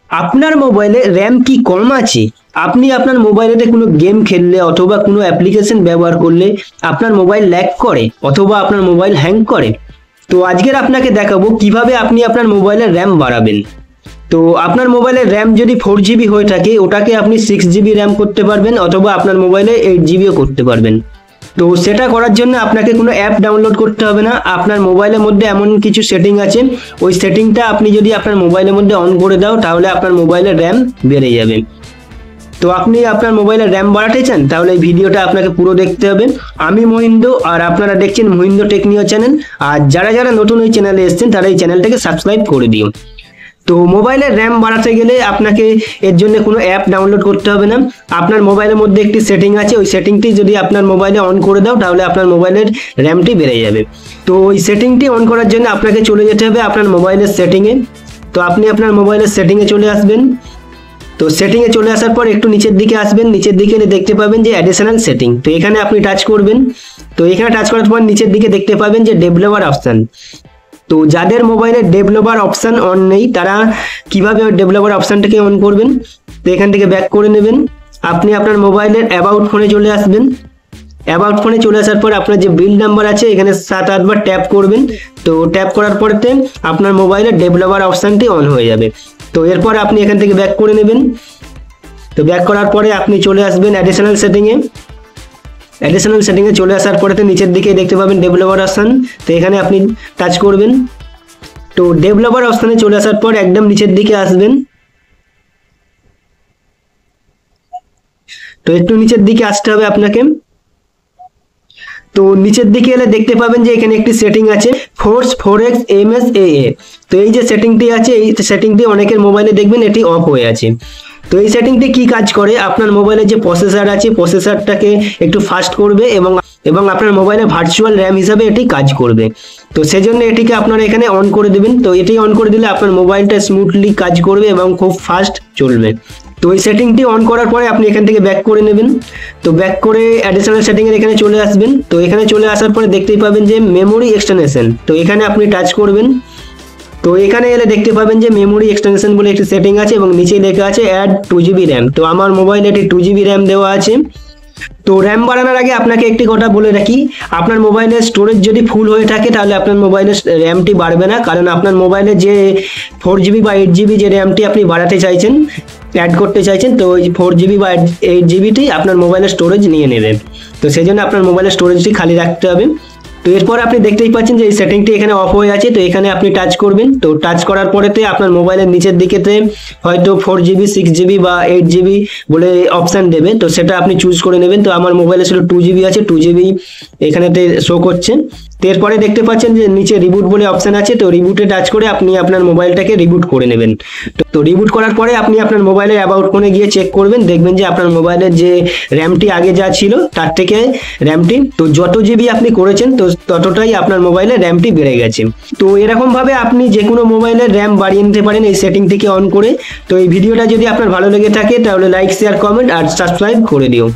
আপনার মোবাইলে র্যাম কি কম আছে? আপনি আপনার মোবাইলেতে কোনো গেম খেললে অথবা কোনো অ্যাপ্লিকেশন ব্যবহার করলে আপনার মোবাইল ল্যাগ করে অথবা আপনার মোবাইল হ্যাং করে। তো আজকের আপনাকে দেখাবো কিভাবে আপনি আপনার মোবাইলের র্যাম বাড়াবেন। তো আপনার মোবাইলের র্যাম যদি 4GB হয়ে থাকে ওটাকে আপনি 6GB র্যাম করতে পারবেন অথবা আপনার মোবাইলে 8GBও করতে পারবেন। তো সেটা করার জন্য আপনাকে কোনো অ্যাপ ডাউনলোড করতে হবে না। আপনার মোবাইলের মধ্যে এমন কিছু সেটিং আছে, ওই সেটিংটা আপনি যদি আপনার মোবাইলের মধ্যে অন করে দাও তাহলে আপনার মোবাইলের র্যাম বেড়ে যাবে। তো আপনি আপনার মোবাইলের র্যাম বাড়াতে চান তাহলে এই ভিডিওটা আপনাকে পুরো দেখতে হবে। আমি মহিন্দ্র আর আপনারা দেখছেন মহিন্দ্র টেকনিও চ্যানেল। আর যারা যারা নতুন ওই চ্যানেলে এসেছেন তারা এই চ্যানেলটাকে সাবস্ক্রাইব করে দিও। তো মোবাইলের র্যাম বাড়াতে গেলে আপনাকে এর জন্য কোনো অ্যাপ ডাউনলোড করতে হবে না। আপনার মোবাইলের মধ্যে একটি সেটিং আছে, ওই সেটিংটি যদি আপনার মোবাইলে অন করে দাও তাহলে আপনার মোবাইলের র্যামটি বেড়ে যাবে। তো ওই সেটিংটি অন করার জন্য আপনাকে চলে যেতে হবে আপনার মোবাইলের সেটিংয়ে। তো আপনি আপনার মোবাইলের সেটিংয়ে চলে আসবেন। তো সেটিংয়ে চলে আসার পর একটু নিচের দিকে আসবেন, নিচের দিকে দেখতে পাবেন যে অ্যাডিশনাল সেটিং। তো এখানে আপনি টাচ করবেন। তো এখানে টাচ করার পর নিচের দিকে দেখতে পাবেন যে ডেভেলপার অপশান। তো যাদের মোবাইলে ডেভেলপার অপশান অন নেই তারা কিভাবে ডেভেলপার অপশানটাকে অন করবেন, তো এখান থেকে ব্যাক করে নেবেন। আপনি আপনার মোবাইলের অ্যাবাউট ফোনে চলে আসবেন। অ্যাবাউট ফোনে চলে আসার পর আপনার যে বিল নাম্বার আছে এখানে 7-8 বার ট্যাপ করবেন। তো ট্যাপ করার পরেতে আপনার মোবাইলের ডেভেলপার অপশানটি অন হয়ে যাবে। তো এরপর আপনি এখান থেকে ব্যাক করে নেবেন। তো ব্যাক করার পরে আপনি চলে আসবেন অ্যাডিশনাল সেটিংয়ে। অ্যাডিশনাল সেটিংয়ে চলে আসার পরেতে নিচের দিকে দেখতে পাবেন ডেভেলপার অপশান। তো এখানে আপনি টাচ করবেন। তো ডেভেলপার অপশানে চলে আসার পর একদম নিচের দিকে আসবেন। তো একটু নিচের দিকে আসতে হবে আপনাকে। তো নিচের দিকে এলে দেখতে পাবেন যে এখানে একটি সেটিং আছে ফোর্স 4x MSAA। তো এই যে সেটিংটি আছে এই সেটিংটি অনেকের মোবাইলে দেখবেন এটি অফ হয়ে আছে। তো এই সেটিংটি কি কাজ করে, আপনার মোবাইলে যে প্রসেসর আছে প্রসেসরটাকে একটু ফাস্ট করবে এবং আপনার মোবাইলে ভার্চুয়াল র্যাম হিসাবে এটি কাজ করবে। তো সেজন্য এটিকে আপনারা এখানে অন করে দেবেন। তো এটি অন করে দিলে আপনার মোবাইলটা স্মুথলি কাজ করবে এবং খুব ফাস্ট চলবে। তো এই সেটিংটি অন করার পরে আপনি এখান থেকে ব্যাক করে নেবেন। তো ব্যাক করে অ্যাডিশনাল সেটিংয়ের এখানে চলে আসবেন। তো এখানে চলে আসার পরে দেখতেই পাবেন যে মেমোরি এক্সটেনশন। তো এখানে আপনি টাচ করবেন। তো এখানে এলে দেখতে পাবেন যে মেমোরি এক্সটেনশন বলে একটি সেটিং আছে এবং নিচে লেখা আছে অ্যাড 2GB র্যাম। তো আমার মোবাইলে এটি 2GB র্যাম দেওয়া আছে। তো র্যাম বাড়ানোর আগে আপনাকে একটি কথা বলে রাখি, আপনার মোবাইলের স্টোরেজ যদি ফুল হয়ে থাকে তাহলে আপনার মোবাইলের র্যামটি বাড়বে না, কারণ আপনার মোবাইলে যে 4GB বা 8GB যে র্যামটি আপনি বাড়াতে চাইছেন অ্যাড করতে চাইছেন, তো ওই 4GB বা 8GBটি আপনার মোবাইলের স্টোরেজ নিয়ে নেবে। তো সেই জন্য আপনার মোবাইলের স্টোরেজটি খালি রাখতে হবে। তো এরপর আপনি দেখতেই পাচ্ছেন যে এই সেটিংটি এখানে অফ হয়ে আছে। তো এখানে আপনি টাচ করবেন। তো টাচ করার পরেতে আপনার মোবাইলের নিচের দিকেতে হয়তো 4GB 6GB বা 8GB বলে অপশান দেবে। তো সেটা আপনি চুজ করে নেবেন। তো আমার মোবাইলে ছিল 2GB আছে, 2GB এখানেতে শো করছে। তো এরপরে দেখতে পাচ্ছেন যে নিচে রিবুট বলে অপশান আছে। তো রিবুটে টাচ করে আপনি আপনার মোবাইলটাকে রিবুট করে নেবেন। তো রিবুট করার পরে আপনি আপনার মোবাইলের অ্যাবাউট ফোনে গিয়ে চেক করবেন, দেখবেন যে আপনার মোবাইলের যে র্যামটি আগে যা ছিল তার থেকে র্যামটি তো যত জিবি আপনি করেছেন তো ততটাই আপনার মোবাইলের র্যামটি বেড়ে গেছে। তো এরকমভাবে আপনি যে কোনো মোবাইলের র্যাম বাড়িয়ে নিতে পারেন এই সেটিংটিকে অন করে। তো এই ভিডিওটা যদি আপনার ভালো লেগে থাকে তাহলে লাইক শেয়ার কমেন্ট আর সাবস্ক্রাইব করে দিও।